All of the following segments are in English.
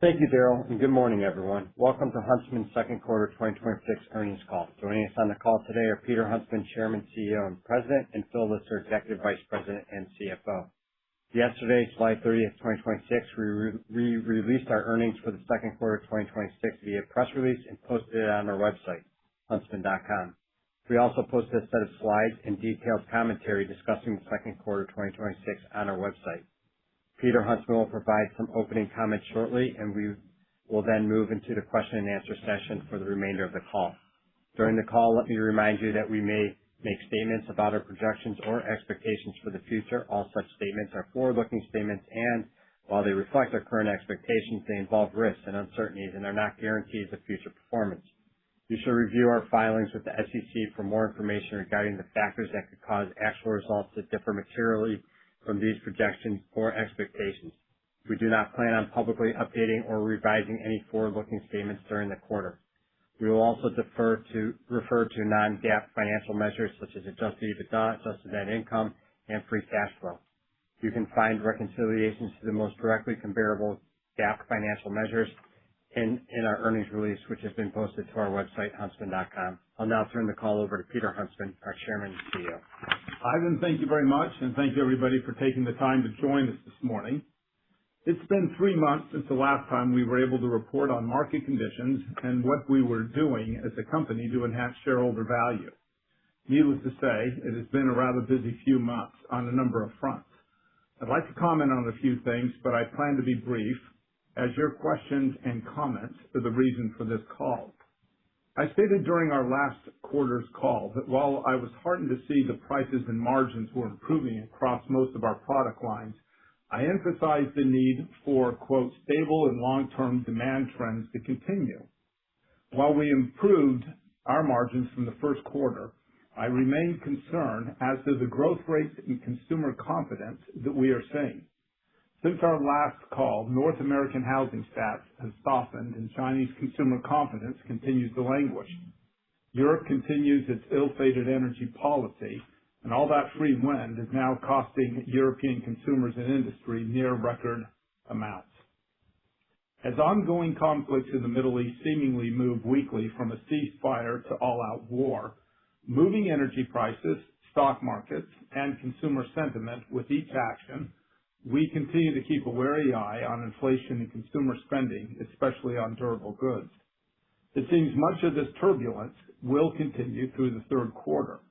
Thank you, Daryl, and good morning, everyone. Welcome to Huntsman's second quarter 2026 earnings call. Joining us on the call today are Peter Huntsman, Chairman, CEO, and President, and Phil Lister, Executive Vice President and CFO. Yesterday, July 30th, 2026, we released our earnings for the second quarter of 2026 via press release and posted it on our website, huntsman.com. We also posted a set of slides and detailed commentary discussing the second quarter 2026 on our website. Peter Huntsman will provide some opening comments shortly, and we will then move into the question and answer session for the remainder of the call. During the call, let me remind you that we may make statements about our projections or expectations for the future. All such statements are forward-looking statements, and while they reflect our current expectations, they involve risks and uncertainties and are not guarantees of future performance. You should review our filings with the SEC for more information regarding the factors that could cause actual results to differ materially from these projections or expectations. We do not plan on publicly updating or revising any forward-looking statements during the quarter. We will also refer to non-GAAP financial measures such as adjusted EBITDA, adjusted net income, and free cash flow. You can find reconciliations to the most directly comparable GAAP financial measures in our earnings release, which has been posted to our website, huntsman.com. I'll now turn the call over to Peter Huntsman, our Chairman and CEO. Ivan, thank you very much, and thank you everybody for taking the time to join us this morning. It's been 3 months since the last time we were able to report on market conditions and what we were doing as a company to enhance shareholder value. Needless to say, it has been a rather busy few months on a number of fronts. I'd like to comment on a few things, but I plan to be brief, as your questions and comments are the reason for this call. I stated during our last quarter's call that while I was heartened to see the prices and margins were improving across most of our product lines, I emphasized the need for, quote, stable and long-term demand trends to continue. While we improved our margins from the first quarter, I remain concerned as to the growth rates in consumer confidence that we are seeing. Since our last call, North American housing stats have softened and Chinese consumer confidence continues to languish. Europe continues its ill-fated energy policy, and all that free wind is now costing European consumers and industry near record amounts. As ongoing conflicts in the Middle East seemingly move weekly from a ceasefire to all-out war, moving energy prices, stock markets, and consumer sentiment with each action, we continue to keep a wary eye on inflation and consumer spending, especially on durable goods. It seems much of this turbulence will continue through the third quarter.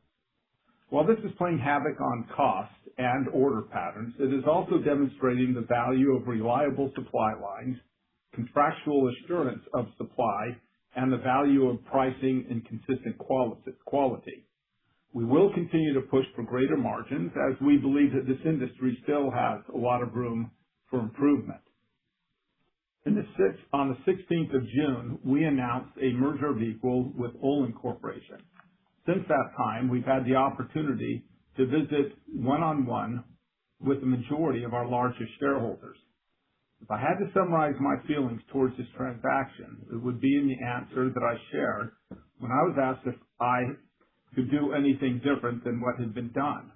While this is playing havoc on costs and order patterns, it is also demonstrating the value of reliable supply lines, contractual assurance of supply, and the value of pricing and consistent quality. We will continue to push for greater margins as we believe that this industry still has a lot of room for improvement. On the 16th of June, we announced a merger of equals with Olin Corporation. Since that time, we've had the opportunity to visit one-on-one with the majority of our largest shareholders. If I had to summarize my feelings towards this transaction, it would be in the answer that I shared when I was asked if I could do anything different than what had been done.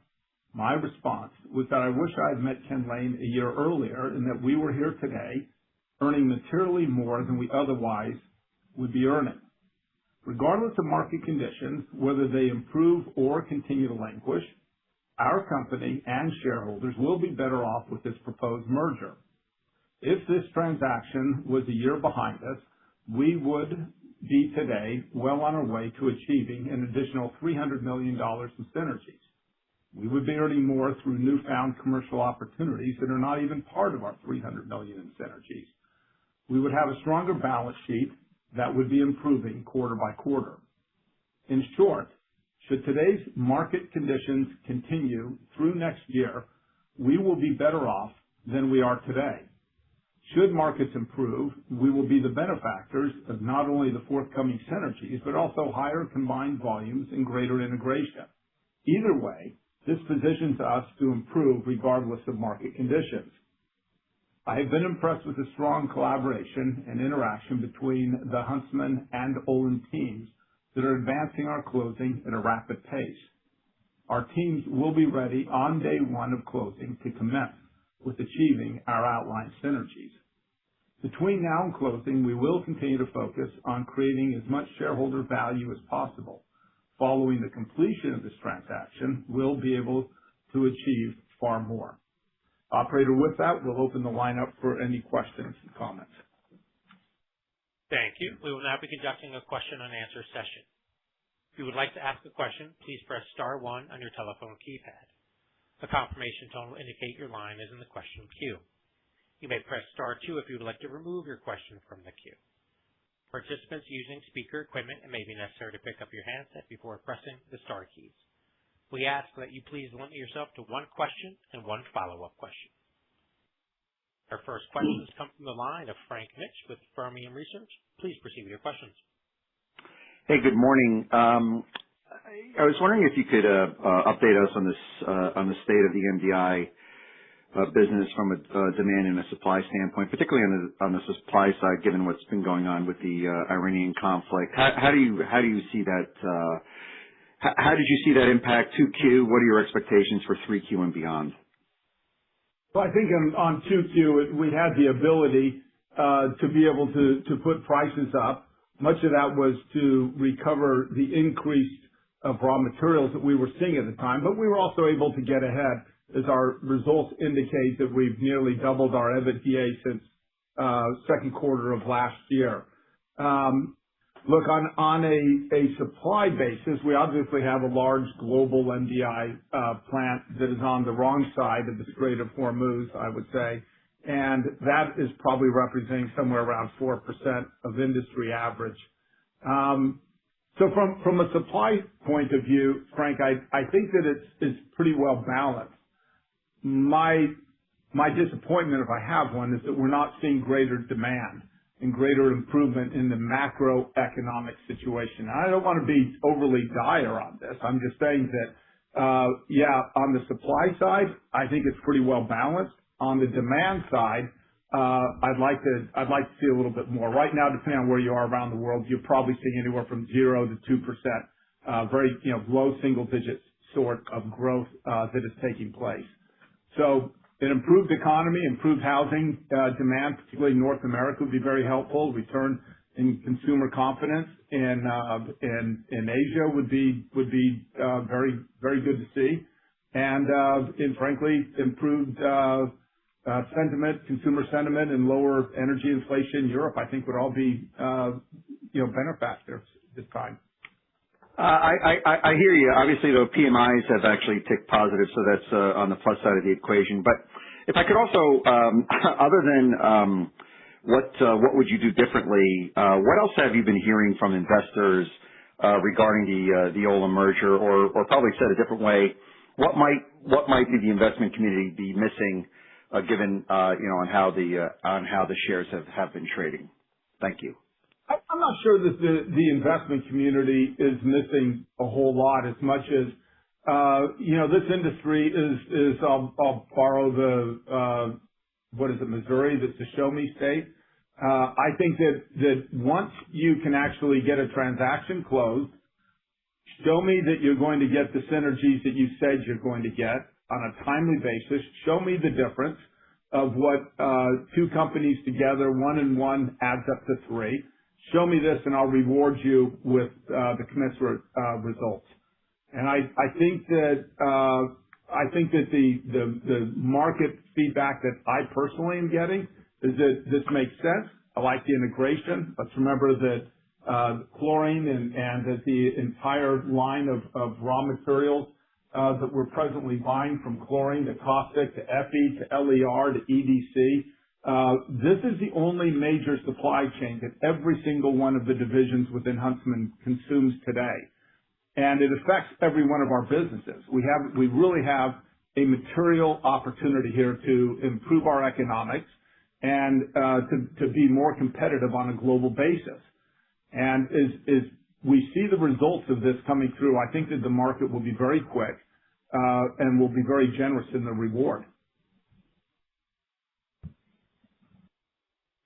My response was that I wish I had met Ken Lane a year earlier and that we were here today earning materially more than we otherwise would be earning. Regardless of market conditions, whether they improve or continue to languish, our company and shareholders will be better off with this proposed merger. If this transaction was a year behind us, we would be today well on our way to achieving an additional $300 million in synergies. We would be earning more through newfound commercial opportunities that are not even part of our $300 million in synergies. We would have a stronger balance sheet that would be improving quarter by quarter. In short, should today's market conditions continue through next year, we will be better off than we are today. Should markets improve, we will be the benefactors of not only the forthcoming synergies, but also higher combined volumes and greater integration. Either way, this positions us to improve regardless of market conditions. I have been impressed with the strong collaboration and interaction between the Huntsman and Olin teams that are advancing our closing at a rapid pace. Our teams will be ready on day one of closing to commence with achieving our outlined synergies. Between now and closing, we will continue to focus on creating as much shareholder value as possible. Following the completion of this transaction, we'll be able to achieve far more. Operator, with that, we'll open the line up for any questions and comments. Thank you. We will now be conducting a question and answer session. If you would like to ask a question, please press *1 on your telephone keypad. A confirmation tone will indicate your line is in the question queue. You may press *2 if you would like to remove your question from the queue. Participants using speaker equipment, it may be necessary to pick up your handset before pressing the star keys. We ask that you please limit yourself to one question and one follow-up question. Our first questions come from the line of Frank Mitsch with Fermium Research. Please proceed with your questions. Hey, good morning. I was wondering if you could update us on the state of the MDI business from a demand and a supply standpoint, particularly on the supply side, given what's been going on with the Iranian conflict. How do you see that? How did you see that impact 2Q? What are your expectations for 3Q and beyond? Well, I think on 2Q, we had the ability to be able to put prices up. Much of that was to recover the increase of raw materials that we were seeing at the time, but we were also able to get ahead, as our results indicate that we've nearly doubled our EBITDA since second quarter of last year. Look, on a supply basis, we obviously have a large global MDI plant that is on the wrong side of the Strait of Hormuz, I would say, and that is probably representing somewhere around 4% of industry average. So from a supply point of view, Frank, I think that it's pretty well balanced. My disappointment, if I have one, is that we're not seeing greater demand and greater improvement in the macroeconomic situation. I don't want to be overly dire on this. I'm just saying that, on the supply side, I think it's pretty well balanced. On the demand side, I'd like to see a little bit more. Right now, depending on where you are around the world, you're probably seeing anywhere from 0 to 2%, very low single digits sort of growth that is taking place. So an improved economy, improved housing demand, particularly in North America, would be very helpful. Return in consumer confidence in Asia would be very, very good to see. And frankly, improved consumer sentiment and lower energy inflation in Europe, I think would all be benefactors this time. I hear you. Obviously, the PMIs have actually ticked positive, so that's on the plus side of the equation. But if I could also, other than what would you do differently, what else have you been hearing from investors regarding the Olin merger, or probably said a different way, what might the investment community be missing, given on how the shares have been trading? Thank you. I'm not sure that the investment community is missing a whole lot as much as, this industry is I'll borrow the, Missouri, that's the show me state. I think that once you can actually get a transaction closed, show me that you're going to get the synergies that you said you're going to get on a timely basis. Show me the difference of what two companies together, 1 and 1 adds up to 3. Show me this and I'll reward you with the commensurate results. And I think that the market feedback that I personally am getting is that this makes sense. I like the integration. Let's remember that chlorine and that the entire line of raw materials that we're presently buying, from chlorine to caustic to Epi to LER to EDC. This is the only major supply chain that every single one of the divisions within Huntsman consumes today. And it affects every one of our businesses. We really have a material opportunity here to improve our economics and to be more competitive on a global basis. And as we see the results of this coming through, I think that the market will be very quick and will be very generous in the reward.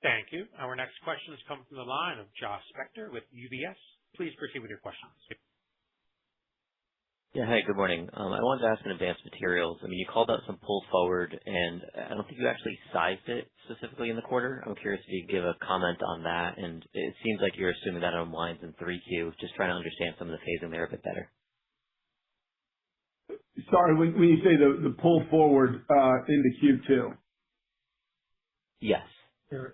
Thank you. Our next questions come from the line of Josh Spector with UBS. Please proceed with your questions. Yeah. Hey, good morning. I wanted to ask in advanced materials. I mean, you called out some pull forward, and I don't think you actually sized it specifically in the quarter. I'm curious if you could give a comment on that. And it seems like you're assuming that unwinds in 3Q. Just trying to understand some of the phasing there a bit better. Sorry, when you say the pull forward into Q2. Yes. Sure.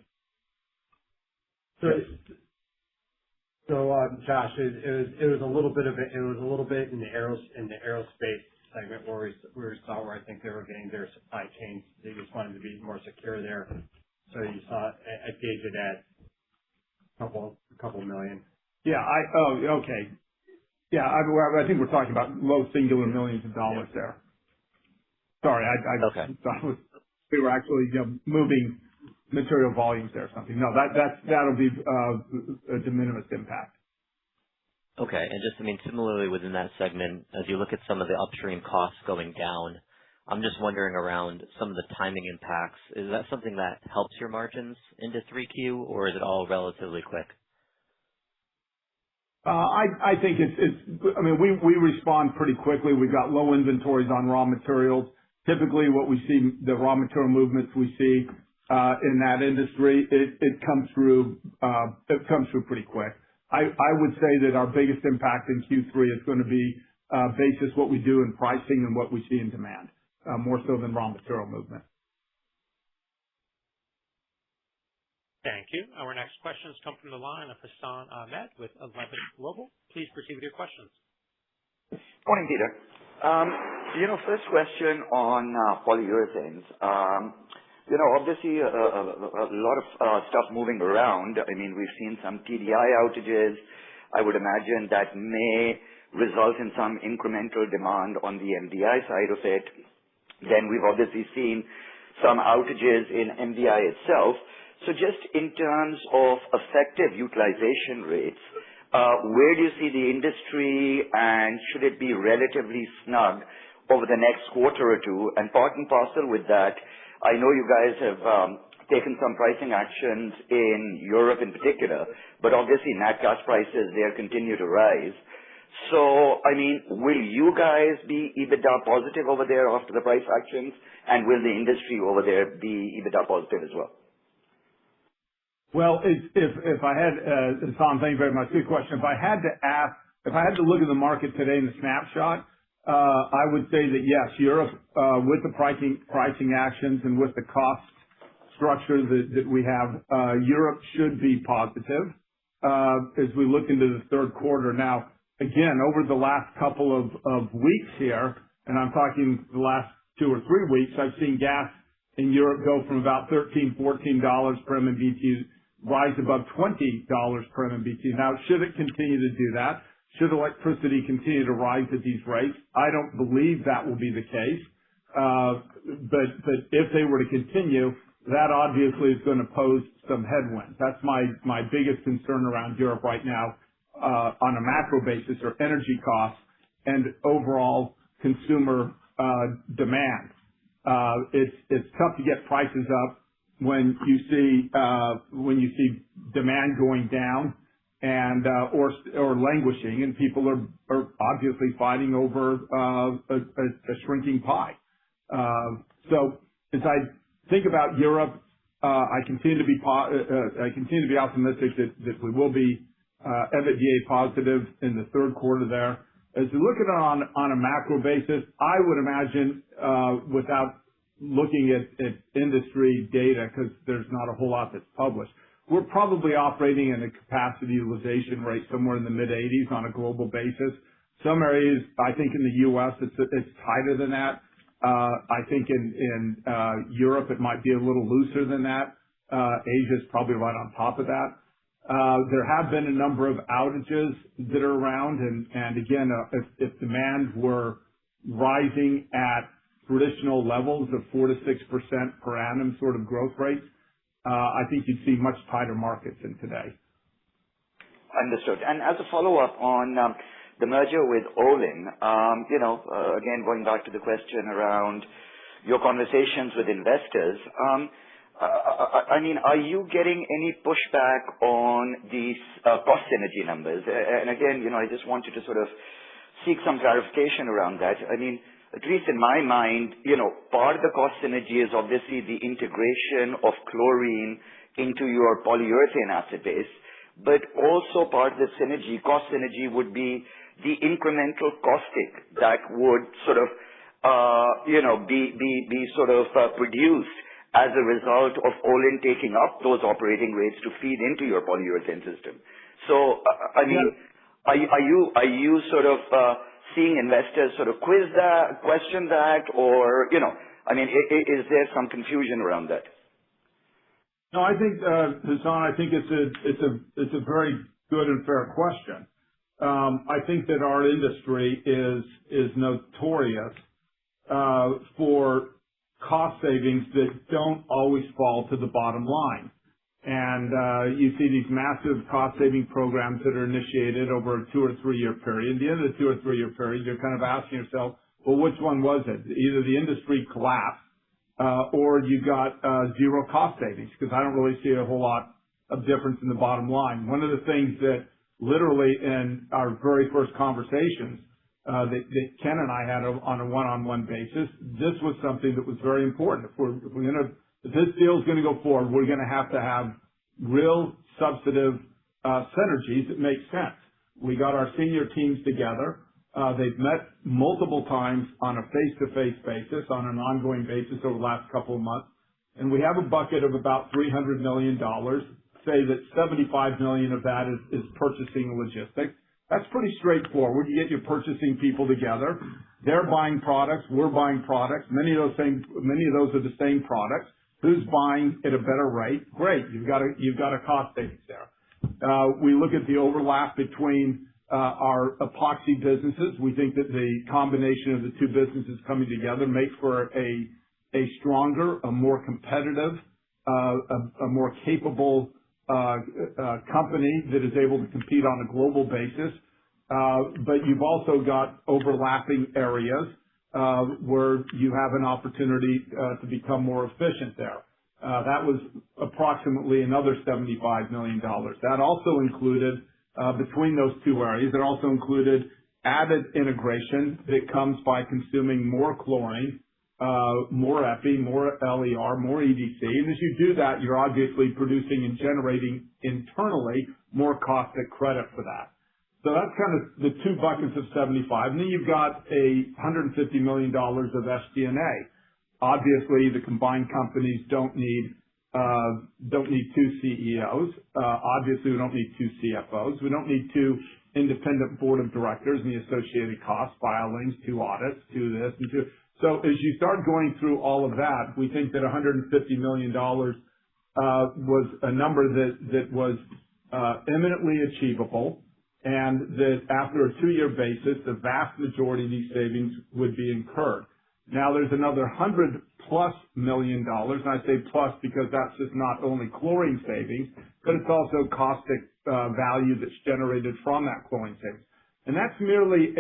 Josh, it was a little bit in the aerospace segment where I think they were getting their supply chains. They just wanted to be more secure there. So you saw I gauge it at a couple million. Yeah. Okay. Yeah. I think we're talking about low singular millions of dollars there. Sorry, I Okay. thought we were actually moving material volumes there or something. No, that'll be a de minimis impact. Okay. And just, I mean, similarly within that segment, as you look at some of the upstream costs going down, I'm just wondering around some of the timing impacts. Is that something that helps your margins into 3Q, or is it all relatively quick? I think I mean, we respond pretty quickly. We've got low inventories on raw materials. Typically, what we see, the raw material movements we see in that industry, it comes through pretty quick. I would say that our biggest impact in Q3 is going to be basis what we do in pricing and what we see in demand, more so than raw material movement. Thank you. Our next questions come from the line of Hassan Ahmed with Alembic Global. Please proceed with your questions. Morning, Peter. First question on polyurethanes. Obviously a lot of stuff moving around. I mean, we've seen some TDI outages. I would imagine that may result in some incremental demand on the MDI side of it. Then we've obviously seen some outages in MDI itself. So just in terms of effective utilization rates, where do you see the industry, and should it be relatively snug over the next quarter or two? And part and parcel with that, I know you guys have taken some pricing actions in Europe in particular, but obviously nat gas prices there continue to rise. So, I mean, will you guys be EBITDA positive over there after the price actions, and will the industry over there be EBITDA positive as well? Well, if I had, Tom, thank you very much. Good question. If I had to look at the market today in the snapshot, I would say that yes, Europe, with the pricing actions and with the cost structure that we have, Europe should be positive as we look into the third quarter. Now, again, over the last couple of weeks here, and I'm talking the last 2 or 3 weeks, I've seen gas in Europe go from about $13, $14 per MMBtu, rise above $20 per MMBtu. Now, should it continue to do that? Should electricity continue to rise at these rates? I don't believe that will be the case. But if they were to continue, that obviously is going to pose some headwinds. That's my biggest concern around Europe right now, on a macro basis, are energy costs and overall consumer demand. It's tough to get prices up when you see demand going down and or languishing, and people are obviously fighting over a shrinking pie. So as I think about Europe, I continue to be optimistic that we will be EBITDA positive in the third quarter there. As we look at it on a macro basis, I would imagine, without looking at industry data, because there's not a whole lot that's published, we're probably operating in a capacity utilization rate somewhere in the mid-80s on a global basis. Some areas, I think in the U.S., it's tighter than that. I think in Europe, it might be a little looser than that. Asia's probably right on top of that. There have been a number of outages that are around, and again, if demand were rising at traditional levels of 4 to 6% per annum sort of growth rates, I think you'd see much tighter markets than today. Understood. And as a follow-up on the merger with Olin, again, going back to the question around your conversations with investors, I mean, are you getting any pushback on these cost synergy numbers? And again, I just wanted to sort of seek some clarification around that. I mean, at least in my mind, part of the cost synergy is obviously the integration of chlorine into your polyurethane asset base, but also part of the cost synergy would be the incremental caustic that would sort of, be sort of produced as a result of Olin taking up those operating rates to feed into your polyurethane system. So, I mean, are you sort of seeing investors sort of question that, or I mean, is there some confusion around that? No, I think, Hassan, I think it's a very good and fair question. I think that our industry is notorious for cost savings that don't always fall to the bottom line. And you see these massive cost-saving programs that are initiated over a 2 or 3 year period. At the end of the 2 or 3 year period, you're kind of asking yourself, well, which one was it? Either the industry collapsed or you got zero cost savings, because I don't really see a whole lot of difference in the bottom line. One of the things that literally in our very first conversations that Ken and I had on a one-on-one basis, this was something that was very important. If this deal is going to go forward, we're going to have real substantive synergies that make sense. We got our senior teams together. They've met multiple times on a face-to-face basis, on an ongoing basis over the last couple of months. And we have a bucket of about $300 million. Say that $75 million of that is purchasing logistics. That's pretty straightforward. You get your purchasing people together. They're buying products. We're buying products. Many of those are the same products. Who's buying at a better rate? Great. You've got a cost savings there. We look at the overlap between our epoxy businesses. We think that the combination of the two businesses coming together makes for a stronger, a more competitive, a more capable company that is able to compete on a global basis. But you've also got overlapping areas where you have an opportunity to become more efficient there. That was approximately another $75 million. That also included, between those two areas, it also included added integration that comes by consuming more chlorine, more EPI, more LER, more EDC. And as you do that, you're obviously producing and generating internally more caustic credit for that. So that's kind of the two buckets of 75. And then you've got $150 million of SG&A. Obviously, the combined companies don't need two CEOs. Obviously, we don't need two CFOs. We don't need two independent board of directors and the associated costs, filings, two audits, two this and two. So as you start going through all of that, we think that $150 million was a number that was eminently achievable, and that after a 2-year basis, the vast majority of these savings would be incurred. Now, there's another $100+ million, and I say plus because that's just not only chlorine savings, but it's also caustic value that's generated from that chlorine savings. And that's merely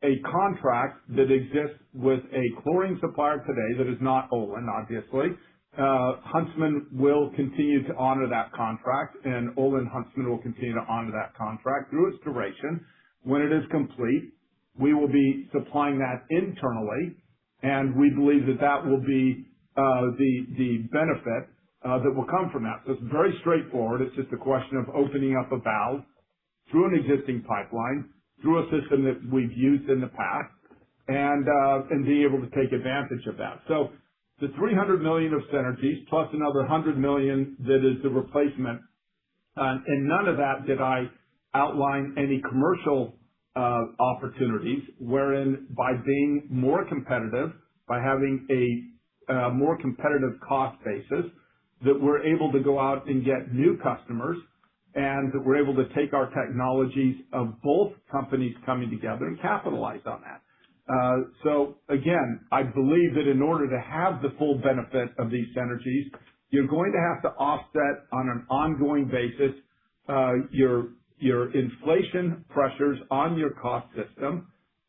a contract that exists with a chlorine supplier today that is not Olin, obviously. Huntsman will continue to honor that contract, and Olin Huntsman will continue to honor that contract through its duration. When it is complete, we will be supplying that internally, and we believe that that will be the benefit that will come from that. So it's very straightforward. It's just a question of opening up a valve through an existing pipeline, through a system that we've used in the past, and being able to take advantage of that. So the $300 million of synergies plus another $100 million that is the replacement, and none of that did I outline any commercial opportunities, wherein by being more competitive, by having a more competitive cost basis, that we're able to go out and get new customers, and that we're able to take our technologies of both companies coming together and capitalize on that. So again, I believe that in order to have the full benefit of these synergies, you're going to have to offset on an ongoing basis your inflation pressures on your cost system.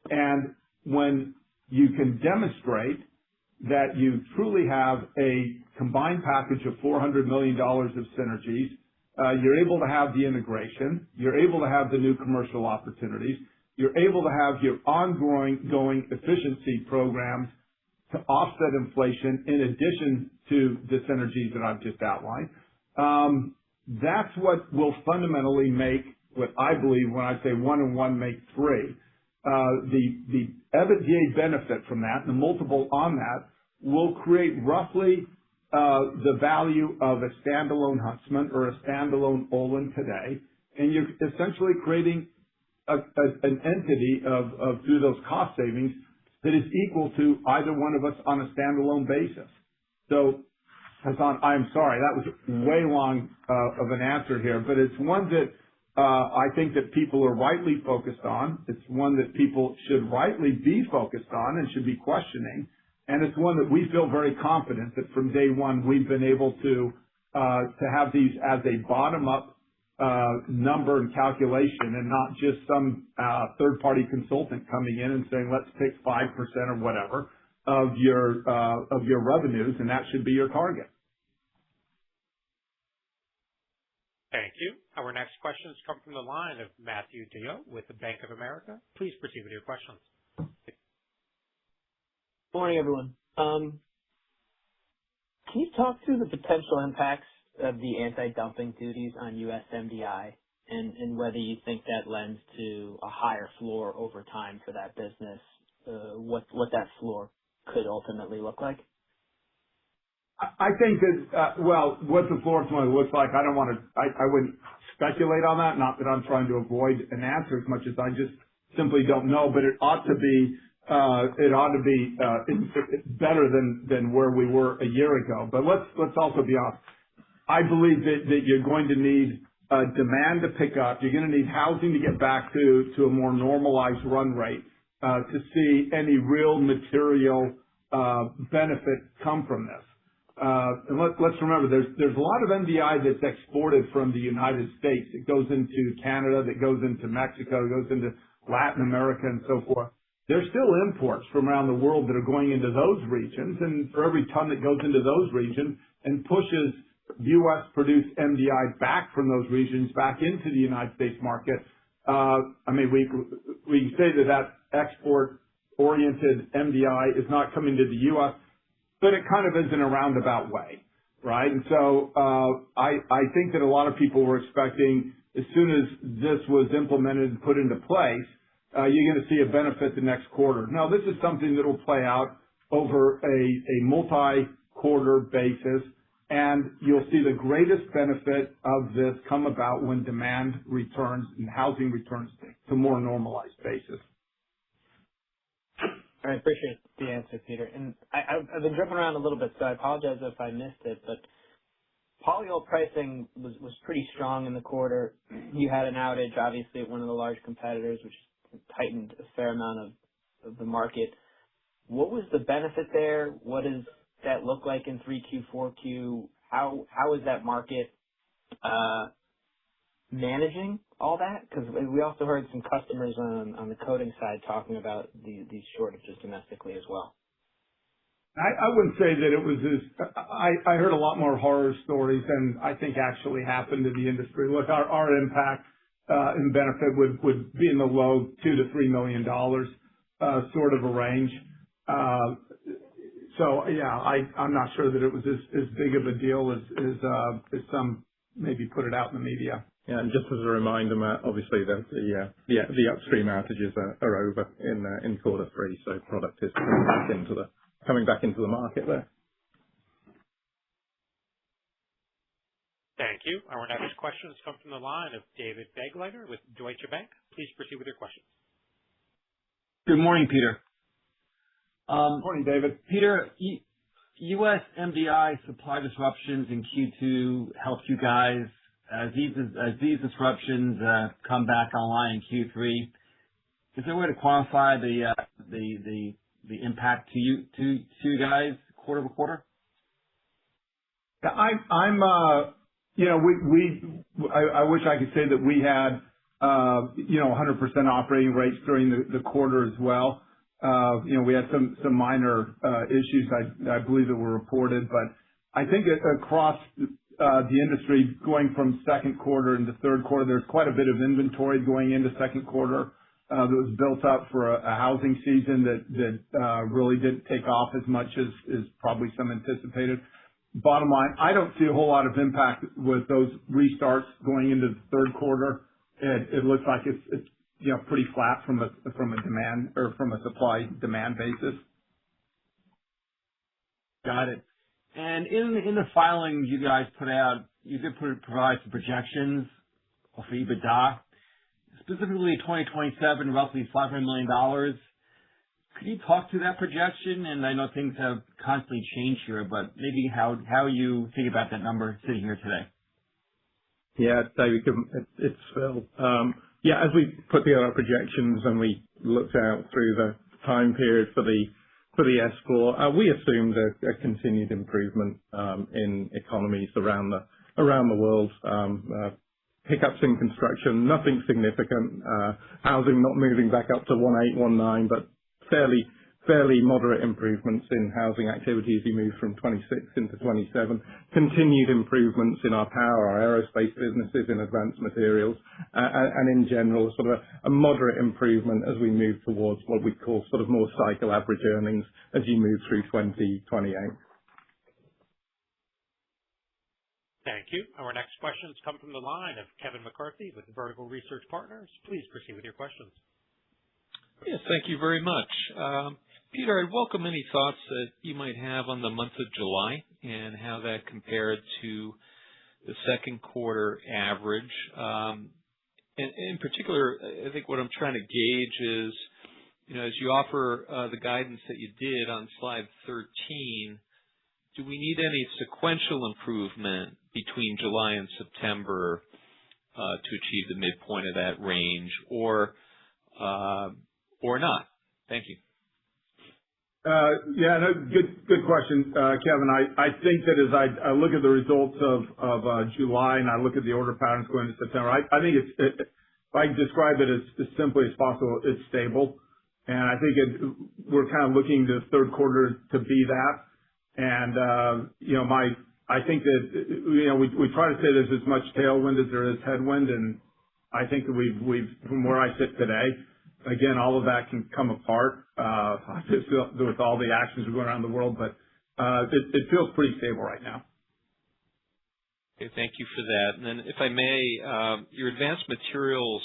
And when you can demonstrate that you truly have a combined package of $400 million of synergies, you're able to have the integration, you're able to have the new commercial opportunities, you're able to have your ongoing efficiency programs to offset inflation in addition to the synergies that I've just outlined. That's what will fundamentally make what I believe when I say 1 and 1 make 3. The EBITDA benefit from that, the multiple on that, will create roughly the value of a standalone Huntsman or a standalone Olin today, and you're essentially creating an entity of through those cost savings that is equal to either one of us on a standalone basis. So, Hassan, I'm sorry, that was way long of an answer here, but it's one that I think that people are rightly focused on. It's one that people should rightly be focused on and should be questioning. And it's one that we feel very confident that from day one we've been able to have these as a bottom-up number and calculation, and not just some third-party consultant coming in and saying, let's pick 5% or whatever of your revenues, and that should be your target. Thank you. Our next questions come from the line of Matthew DeYoe with the Bank of America. Please proceed with your questions. Morning, everyone. Can you talk through the potential impacts of the anti-dumping duties on U.S. MDI and whether you think that lends to a higher floor over time for that business, what that floor could ultimately look like? I think that, what the floor ultimately looks like, I wouldn't speculate on that. Not that I'm trying to avoid an answer as much as I just simply don't know, but it ought to be better than where we were a year ago. But let's also be honest. I believe that you're going to need demand to pick up. You're going to need housing to get back to a more normalized run rate to see any real material benefit come from this. And let's remember, there's a lot of MDI that's exported from the United States. It goes into Canada, that goes into Mexico, it goes into Latin America, and so forth. There's still imports from around the world that are going into those regions, and for every ton that goes into those regions and pushes U.S. produced MDI back from those regions back into the United States market, we can say that export-oriented MDI is not coming to the U.S., but it kind of is in a roundabout way, right? And so I think that a lot of people were expecting, as soon as this was implemented and put into place, you're going to see a benefit the next quarter. Now, this is something that will play out over a multi-quarter basis, and you'll see the greatest benefit of this come about when demand returns and housing returns to more normalized basis. All right, appreciate the answer, Peter. And I've been jumping around a little bit, so I apologize if I missed it, but polyol pricing was pretty strong in the quarter. You had an outage, obviously, at one of the large competitors, which tightened a fair amount of the market. What was the benefit there? What does that look like in 3Q, 4Q? How is that market managing all that? Because we also heard some customers on the coating side talking about these shortages domestically as well. I wouldn't say that it was I heard a lot more horror stories than I think actually happened to the industry. Look, our impact and benefit would be in the low $2 to $3 million sort of a range. So yeah, I'm not sure that it was as big of a deal as some maybe put it out in the media. Yeah, and just as a reminder, Matt, obviously the upstream outages are over in quarter three, so product is coming back into the market there. Thank you. Our next questions come from the line of David Begleiter with Deutsche Bank. Please proceed with your questions. Good morning, Peter. Morning, David. Peter, U.S. MDI supply disruptions in Q2 helped you guys. As these disruptions come back online in Q3, is there a way to quantify the impact to you guys quarter over quarter? I wish I could say that we had 100% operating rates during the quarter as well. We had some minor issues I believe that were reported, but I think across the industry going from second quarter into third quarter. There's quite a bit of inventory going into second quarter that was built up for a housing season that really didn't take off as much as probably some anticipated. Bottom line, I don't see a whole lot of impact with those restarts going into the third quarter. It looks like it's pretty flat from a demand or from a supply demand basis. Got it. And in the filing you guys put out, you did provide some projections for EBITDA, specifically 2027, roughly $500 million. Could you talk to that projection? And I know things have constantly changed here, but maybe how you think about that number sitting here today. Yeah, David, it's Phil. As we put together our projections and we looked out through the time period for the S4, we assumed a continued improvement in economies around the world. Hiccups in construction, nothing significant. Housing not moving back up to 18, 19, but fairly moderate improvements in housing activity as you move from 26 into 27. Continued improvements in our power, our aerospace businesses, in advanced materials, and in general, sort of a moderate improvement as we move towards what we call sort of more cycle average earnings as you move through 2028. Thank you. Our next questions come from the line of Kevin McCarthy with Vertical Research Partners. Please proceed with your questions. Yes, thank you very much. Peter, I'd welcome any thoughts that you might have on the month of July and how that compared to the second quarter average. In particular, I think what I'm trying to gauge is, as you offer the guidance that you did on slide 13, do we need any sequential improvement between July and September to achieve the midpoint of that range, or not? Thank you. Good question, Kevin. I think that as I look at the results of July and I look at the order patterns going into September, I think if I describe it as simply as possible, it's stable. And I think we're kind of looking to the third quarter to be that. And, I think that, we try to say there's as much tailwind as there is headwind. And I think that we've from where I sit today, again, all of that can come apart, with all the actions going around the world, but, it feels pretty stable right now. Okay, thank you for that. And then if I may, your advanced materials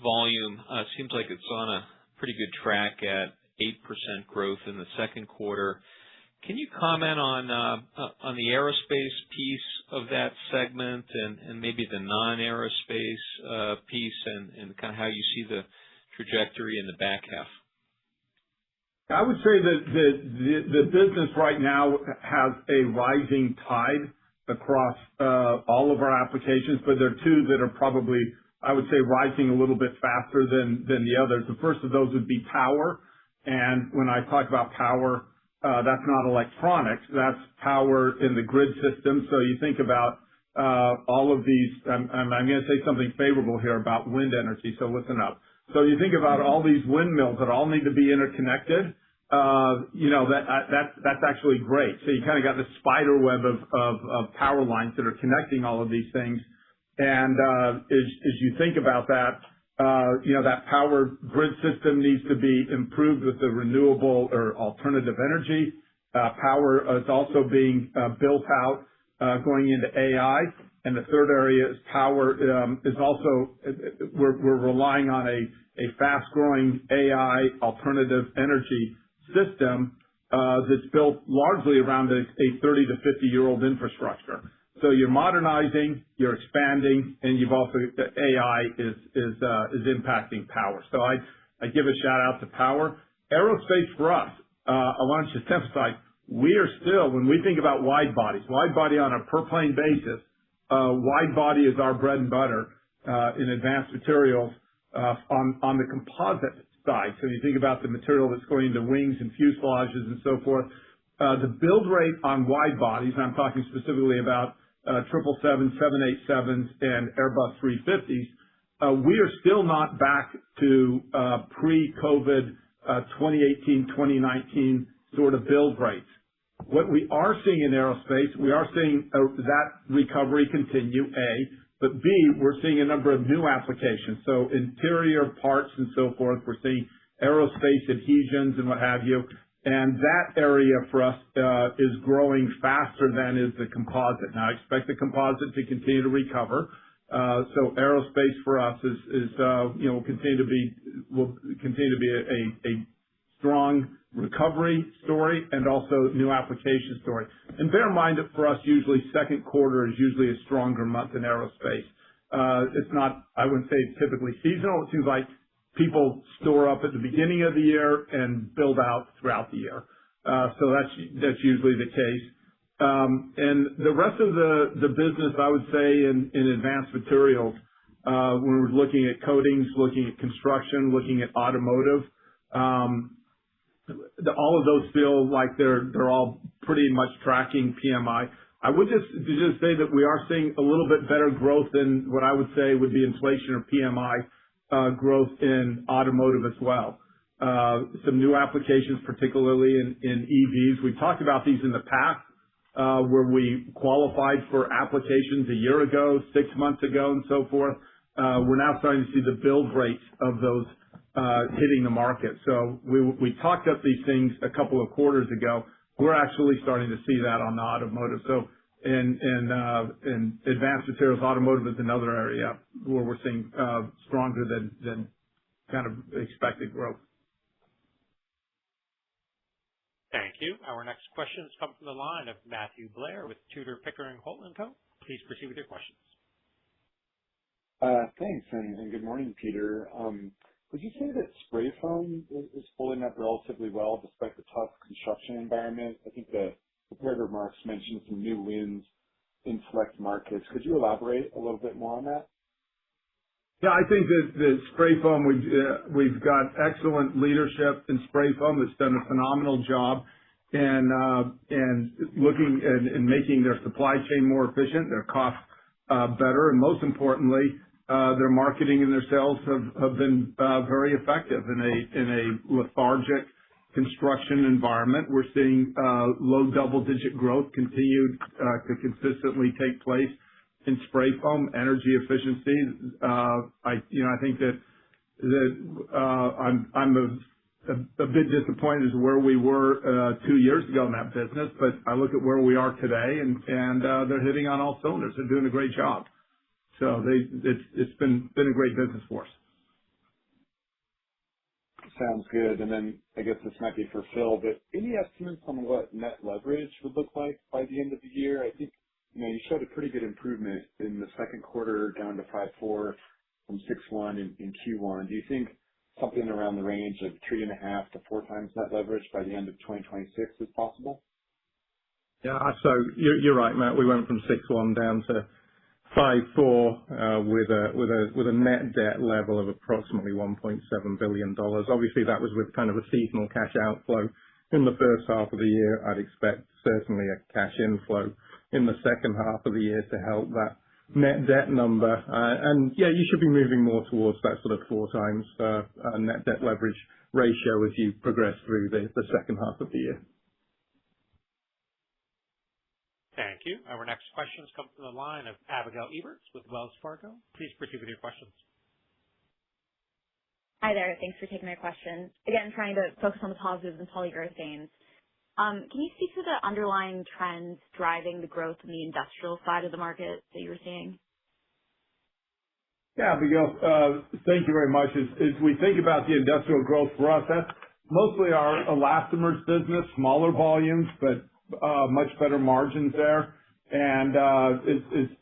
volume, seems like it's on a pretty good track at 8% growth in the second quarter. Can you comment on the aerospace piece of that segment and maybe the non-aerospace piece and kind of how you see the trajectory in the back half? I would say that the business right now has a rising tide across all of our applications, but there are two that are probably, I would say, rising a little bit faster than the others. The first of those would be power. And when I talk about power, that's not electronics, that's power in the grid system. So you think about all of these, I'm going to say something favorable here about wind energy, so listen up. So you think about all these windmills that all need to be interconnected, that's actually great. So you kind of got this spider web of power lines that are connecting all of these things. And as you think about that, that power grid system needs to be improved with the renewable or alternative energy. Power is also being built out going into AI. And the third area is power is also, we're relying on a fast-growing AI alternative energy system that's built largely around a 30 to 50-year-old infrastructure. So you're modernizing, you're expanding, and you've also, AI is impacting power. So I give a shout out to power. Aerospace for us, I want to just emphasize, we are still, when we think about wide body on a per plane basis, wide body is our bread and butter in advanced materials on the composite side. So you think about the material that's going into wings and fuselages and so forth. The build rate on wide bodies, and I'm talking specifically about 777s, 787s, and Airbus 350s, we are still not back to pre-COVID 2018, 2019 sort of build rates. What we are seeing in aerospace, we are seeing that recovery continue, A, but B, we're seeing a number of new applications. So interior parts and so forth, we're seeing aerospace adhesions and what have you. And that area for us is growing faster than is the composite. Now, I expect the composite to continue to recover. So aerospace for us will continue to be a strong recovery story and also new application story. And bear in mind that for us, usually second quarter is usually a stronger month in aerospace. It's not, I wouldn't say it's typically seasonal. It seems like people store up at the beginning of the year and build out throughout the year. So that's usually the case. And the rest of the business, I would say in advanced materials, when we're looking at coatings, looking at construction, looking at automotive, all of those feel like they're all pretty much tracking PMI. I would just say that we are seeing a little bit better growth than what I would say would be inflation or PMI growth in automotive as well. Some new applications, particularly in EVs. We've talked about these in the past, where we qualified for applications a year ago, 6 months ago, and so forth. We're now starting to see the build rates of those hitting the market. So we talked up these things a couple of quarters ago. We're actually starting to see that on the automotive. So in advanced materials, automotive is another area where we're seeing stronger than kind of expected growth. Thank you. Our next questions come from the line of Matthew Blair with Tudor, Pickering, Holt & Co. Please proceed with your questions. Thanks, and good morning, Peter. Would you say that spray foam is holding up relatively well despite the tough construction environment? I think the prepared remarks mentioned some new wins in select markets. Could you elaborate a little bit more on that? Yeah, I think that the spray foam, we've got excellent leadership in spray foam that's done a phenomenal job and looking and making their supply chain more efficient, their costs better, and most importantly, their marketing and their sales have been very effective in a lethargic construction environment. We're seeing low double-digit growth continue to consistently take place in spray foam, energy efficiency. I think that I'm a bit disappointed as to where we were 2 years ago in that business, but I look at where we are today, and they're hitting on all cylinders. They're doing a great job. So it's been a great business for us. Sounds good. And then I guess this might be for Phil, but any estimates on what net leverage would look like by the end of the year? I think you showed a pretty good improvement in the second quarter, down to 5.4 from 6.1 in Q1. Do you think something around the range of 3.5 to 4 times net leverage by the end of 2026 is possible? Yeah, so you're right, Matt. We went from 6.1 down to 5.4 with a net debt level of approximately $1.7 billion. Obviously, that was with kind of a seasonal cash outflow in the first half of the year. I'd expect certainly a cash inflow in the second half of the year to help that net debt number. And yeah, you should be moving more towards that sort of 4 times net debt leverage ratio as you progress through the second half of the year. Thank you. Our next questions come from the line of Abigail Eberts with Wells Fargo. Please proceed with your questions. Hi there. Thanks for taking my question. Again, trying to focus on the positives in polyurethanes. Can you speak to the underlying trends driving the growth in the industrial side of the market that you were seeing? Yeah, Abigail, thank you very much. As we think about the industrial growth for us, that's mostly our elastomers business, smaller volumes, but much better margins there. And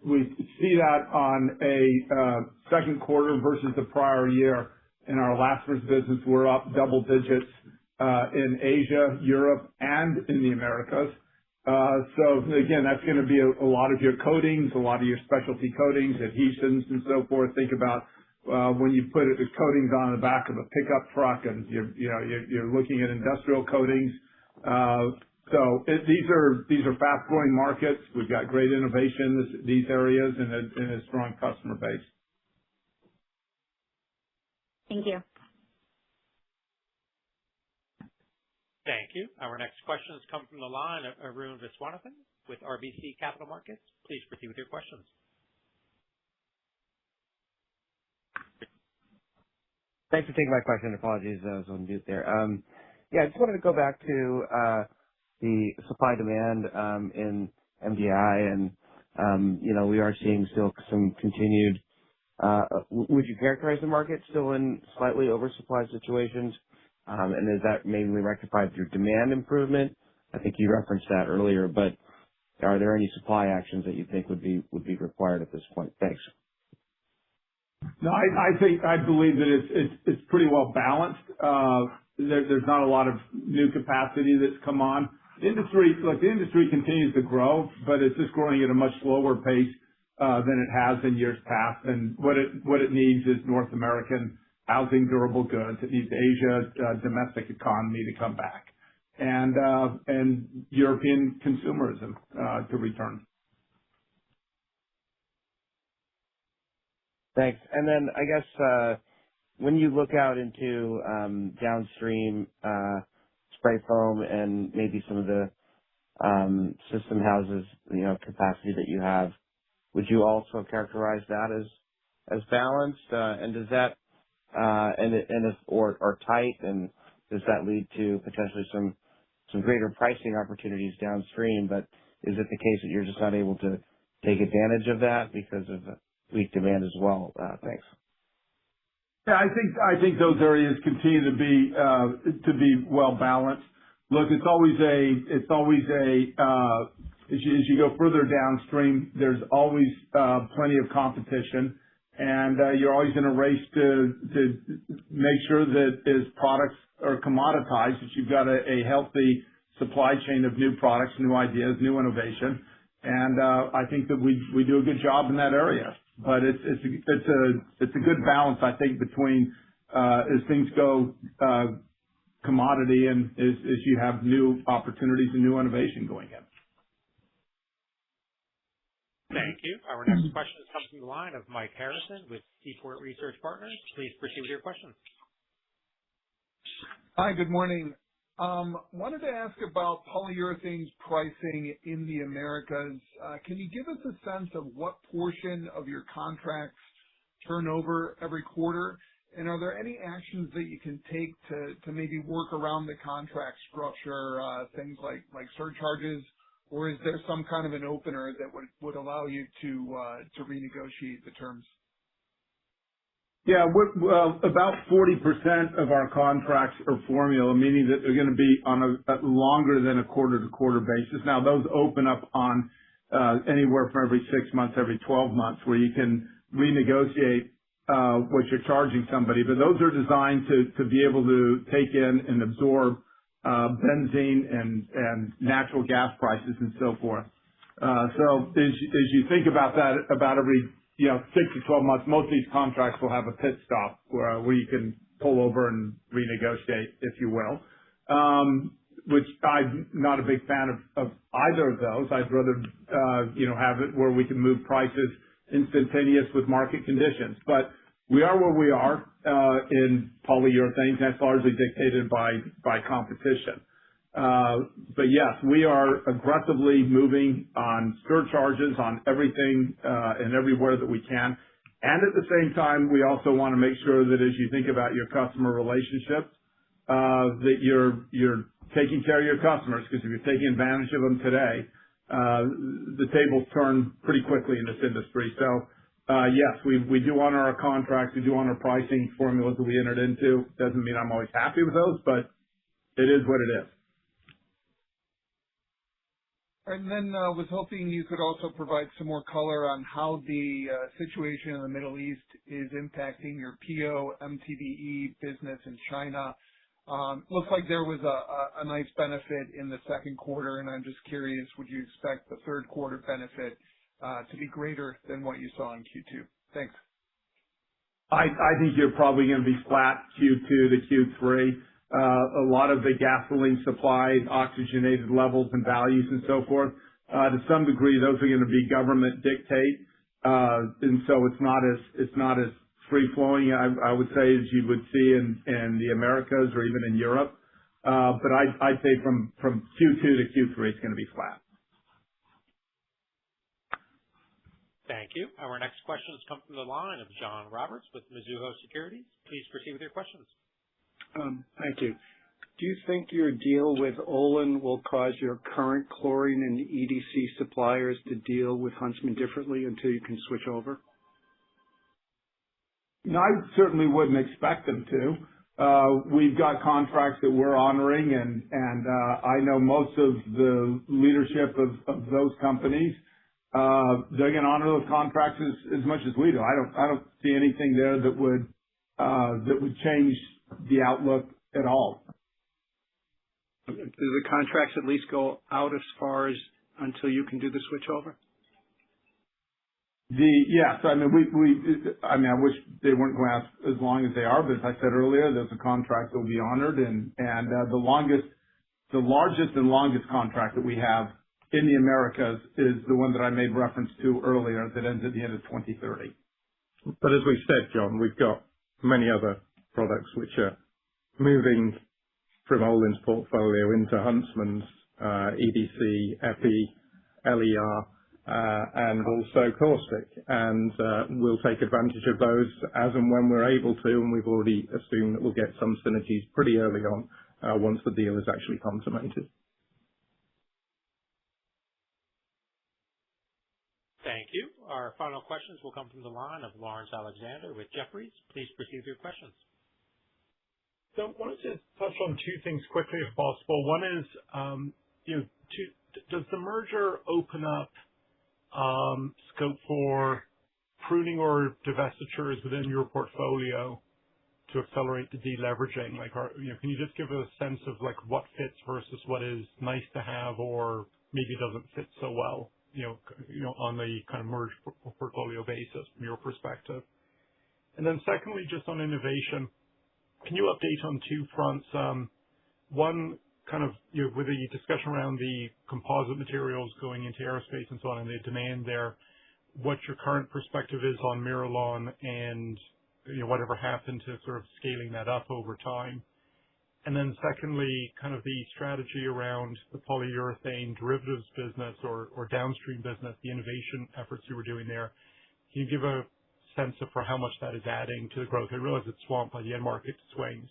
we see that on a second quarter versus the prior year. In our elastomers business, we're up double digits in Asia, Europe, and in the Americas. So again, that's going to be a lot of your coatings, a lot of your specialty coatings, adhesives, and so forth. Think about when you put the coatings on the back of a pickup truck, and you're looking at industrial coatings. So these are fast-growing markets. We've got great innovation in these areas and a strong customer base. Thank you. Thank you. Our next question has come from the line of Arun Viswanathan with RBC Capital Markets. Please proceed with your questions. Thanks for taking my question. Apologies, I was on mute there. Yeah, I just wanted to go back to the supply-demand in MDI, and we are seeing still some continued. Would you characterize the market still in slightly oversupplied situations? And is that mainly rectified through demand improvement? I think you referenced that earlier, but are there any supply actions that you think would be required at this point? Thanks. No, I believe that it's pretty well balanced. There's not a lot of new capacity that's come on. The industry continues to grow, but it's just growing at a much slower pace than it has in years past. And what it needs is North American housing, durable goods. It needs Asia domestic economy to come back, and European consumerism to return. Thanks. And then I guess when you look out into downstream spray foam and maybe some of the system houses, capacity that you have, would you also characterize that as balanced? And does that or tight? And does that lead to potentially some greater pricing opportunities downstream? But is it the case that you're just not able to take advantage of that because of weak demand as well? Thanks. Yeah, I think those areas continue to be well balanced. Look, as you go further downstream, there's always plenty of competition, and you're always in a race to make sure that as products are commoditized, that you've got a healthy supply chain of new products, new ideas, new innovation. And I think that we do a good job in that area. But it's a good balance, I think, between as things go commodity and as you have new opportunities and new innovation going in. Thank you. Our next question comes from the line of Mike Harrison with Seaport Research Partners. Please proceed with your question. Hi, good morning. Wanted to ask about polyurethanes pricing in the Americas. Can you give us a sense of what portion of your contracts turn over every quarter? And are there any actions that you can take to maybe work around the contract structure, things like surcharges, or is there some kind of an opener that would allow you to renegotiate the terms? Yeah, about 40% of our contracts are formula, meaning that they're going to be on a longer than a quarter-to-quarter basis. Now, those open up on anywhere from every 6 months, every 12 months, where you can renegotiate what you're charging somebody. But those are designed to be able to take in and absorb benzene and natural gas prices and so forth. So as you think about that, about every 6 to 12 months, most of these contracts will have a pit stop where you can pull over and renegotiate, if you will. Which I'm not a big fan of either of those. I'd rather have it where we can move prices instantaneous with market conditions. But we are where we are in polyurethanes. That's largely dictated by competition. But yes, we are aggressively moving on surcharges on everything and everywhere that we can. And at the same time, we also want to make sure that as you think about your customer relationships, that you're taking care of your customers, because if you're taking advantage of them today, the tables turn pretty quickly in this industry. So yes, we do honor our contracts. We do honor pricing formulas that we entered into. Doesn't mean I'm always happy with those, but it is what it is. And then was hoping you could also provide some more color on how the situation in the Middle East is impacting your PO MTBE business in China. Looks like there was a nice benefit in the second quarter, and I'm just curious, would you expect the third quarter benefit to be greater than what you saw in Q2? Thanks. I think you're probably going to be flat Q2 to Q3. A lot of the gasoline supply, oxygenated levels and values and so forth, to some degree, those are going to be government dictate. And so it's not as free flowing, I would say, as you would see in the Americas or even in Europe. But I'd say from Q2 to Q3, it's gonna be flat. Thank you. Our next question has come from the line of John Roberts with Mizuho Securities. Please proceed with your questions. Thank you. Do you think your deal with Olin will cause your current chlorine and EDC suppliers to deal with Huntsman differently until you can switch over? No, I certainly wouldn't expect them to. We've got contracts that we're honoring, and I know most of the leadership of those companies. They're gonna honor those contracts as much as we do. I don't see anything there that would change the outlook at all. Do the contracts at least go out as far as until you can do the switchover? Yes. I mean, I wish they weren't going to last as long as they are, but as I said earlier, there's a contract that will be honored, and the largest and longest contract that we have in the Americas is the one that I made reference to earlier that ends at the end of 2030. But as we said, John, we've got many other products which are moving from Olin's portfolio into Huntsman's EDC, EPI, LER, and also caustic. And we'll take advantage of those as and when we're able to, and we've already assumed that we'll get some synergies pretty early on once the deal is actually consummated. Thank you. Our final questions will come from the line of Lawrence Alexander with Jefferies. Please proceed with your questions. So I wanted to touch on two things quickly, if possible. One is, does the merger open up scope for pruning or divestitures within your portfolio to accelerate the deleveraging? Like, can you just give a sense of like what fits versus what is nice to have or maybe doesn't fit so well, on the kind of merged portfolio basis from your perspective? And then secondly, just on innovation, can you update on two fronts? One, kind of, with the discussion around the composite materials going into aerospace and so on, and the demand there, what your current perspective is on Miralon and, whatever happened to sort of scaling that up over time. And then secondly, kind of the strategy around the polyurethane derivatives business or downstream business, the innovation efforts you were doing there. Can you give a sense of for how much that is adding to the growth? I realize it's swamped by the end market swings,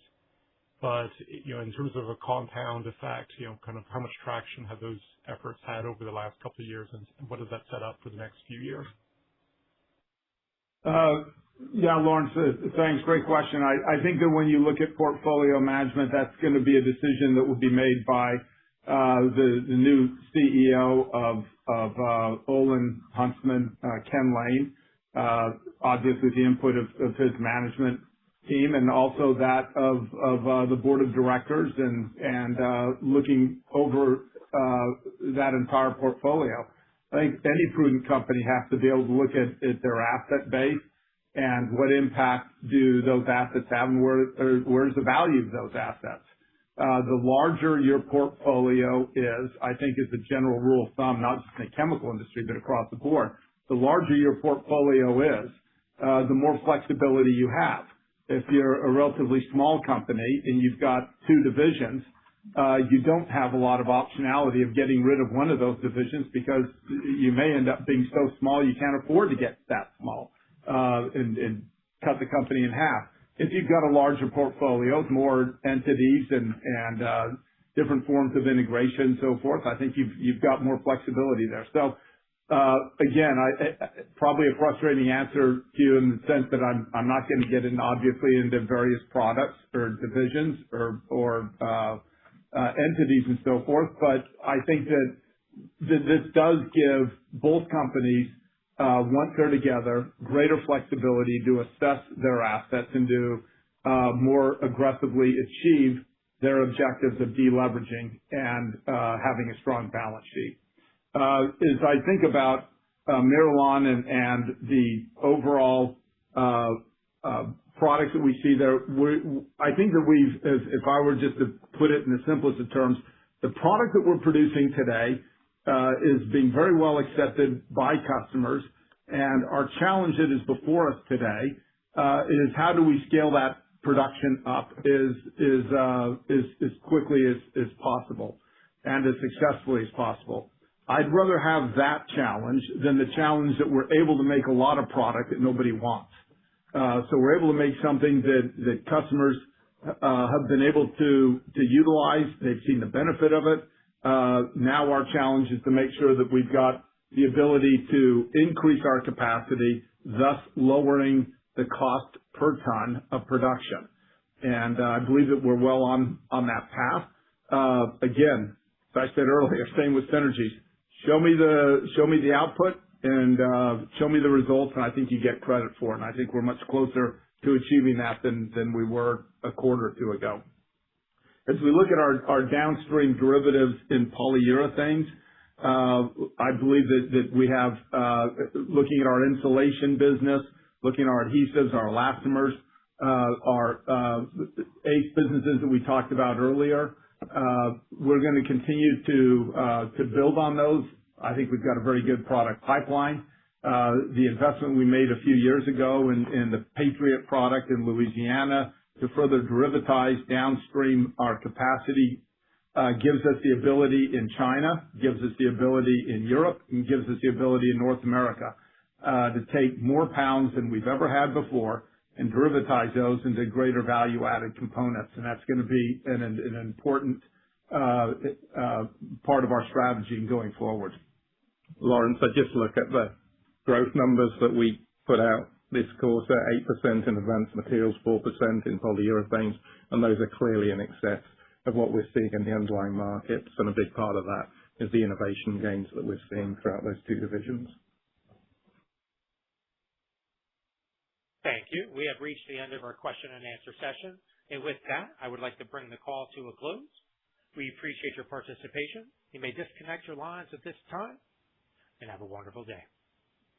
but in terms of a compound effect, kind of how much traction have those efforts had over the last couple of years, and what does that set up for the next few years? Yeah, Lawrence, thanks. Great question. I think that when you look at portfolio management, that's going to be a decision that will be made by the new CEO of Olin Huntsman, Ken Lane, obviously with the input of his management team and also that of the board of directors and looking over that entire portfolio. I think any prudent company has to be able to look at their asset base and what impact do those assets have and where's the value of those assets. The larger your portfolio is, I think is the general rule of thumb, not just in the chemical industry, but across the board. The larger your portfolio is, the more flexibility you have. If you're a relatively small company and you've got two divisions, you don't have a lot of optionality of getting rid of one of those divisions because you may end up being so small you can't afford to get that small and cut the company in half. If you've got a larger portfolio, more entities and different forms of integration and so forth, I think you've got more flexibility there. So again, probably a frustrating answer to you in the sense that I'm not going to get obviously into various products or divisions or entities and so forth. But I think that this does give both companies, once they're together, greater flexibility to assess their assets and to more aggressively achieve their objectives of deleveraging and having a strong balance sheet. As I think about Miralon and the overall products that we see there, I think that if I were just to put it in the simplest of terms, the product that we're producing today is being very well accepted by customers, and our challenge that is before us today is how do we scale that production up as quickly as possible and as successfully as possible. I'd rather have that challenge than the challenge that we're able to make a lot of product that nobody wants. So we're able to make something that customers have been able to utilize. They've seen the benefit of it. Now our challenge is to make sure that we've got the ability to increase our capacity, thus lowering the cost per ton of production. And I believe that we're well on that path. Again, as I said earlier, same with synergies. Show me the output and show me the results, and I think you get credit for it. And I think we're much closer to achieving that than we were a quarter or two ago. As we look at our downstream derivatives in polyurethanes, I believe that we have, looking at our insulation business, looking at our adhesives, our elastomers, our ACE businesses that we talked about earlier, we're going to continue to build on those. I think we've got a very good product pipeline. The investment we made a few years ago in the Patriot product in Louisiana to further derivatize downstream our capacity gives us the ability in China, gives us the ability in Europe, and gives us the ability in North America to take more pounds than we've ever had before and derivatize those into greater value-added components. And that's going to be an important part of our strategy going forward. Lawrence, I just look at the growth numbers that we put out this quarter, 8% in advanced materials, 4% in polyurethanes, and those are clearly in excess of what we're seeing in the underlying markets. And a big part of that is the innovation gains that we're seeing throughout those two divisions. Thank you. We have reached the end of our question and answer session. And with that, I would like to bring the call to a close. We appreciate your participation. You may disconnect your lines at this time and have a wonderful day.